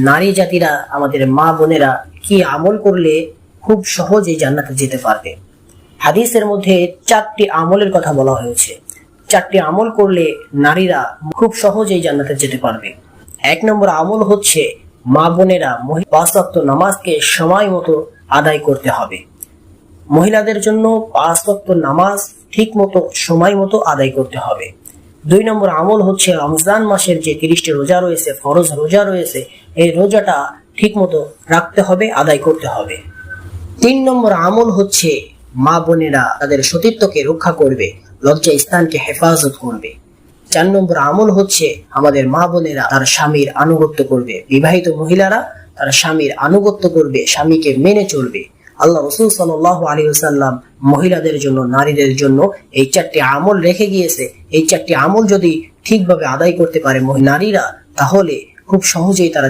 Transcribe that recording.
নারী জাতিরা, আমাদের মা বোনেরা কি আমল করলে খুব সহজেই জান্নাতে যেতে পারবে। হাদিসের মধ্যে 4টি আমলের কথা বলা হয়েছে। 4টি আমল করলে নারীরা খুব সহজেই জান্নাতে যেতে পারবে। 1 নম্বর আমল হচ্ছে মা বোনেরা 5 ওয়াক্ত নামাজকে সময় মতো আদায় করতে হবে। মহিলাদের জন্য 5 ওয়াক্ত নামাজ ঠিক মতো সময় মতো আদায় করতে হবে। 2 নম্বর আমল হচ্ছে রমজান মাসের যে 30টি রোজা রয়েছে, ফরজ রোজা রয়েছে, এই রোজাটা ঠিক মতো রাখতে হবে, আদায় করতে হবে। 3 নম্বর আমল হচ্ছে মা বোনেরা তাদের সতীত্বকে রক্ষা করবে, লজ্জা স্থানকে হেফাজত করবে। 4 নম্বর আমল হচ্ছে আমাদের মা বোনেরা তার স্বামীর আনুগত্য করবে। বিবাহিত মহিলারা তার স্বামীর আনুগত্য করবে, স্বামীকে মেনে চলবে। আল্লাহ রাসূল সাল্লাল্লাহু আলাইহি ওয়াসাল্লাম মহিলাদের জন্য, নারীদের জন্য এই 4টি আমল রেখে গিয়েছে। এই 4টি আমল যদি ঠিকভাবে আদায় করতে পারে নারীরা, তাহলে খুব সহজেই তারা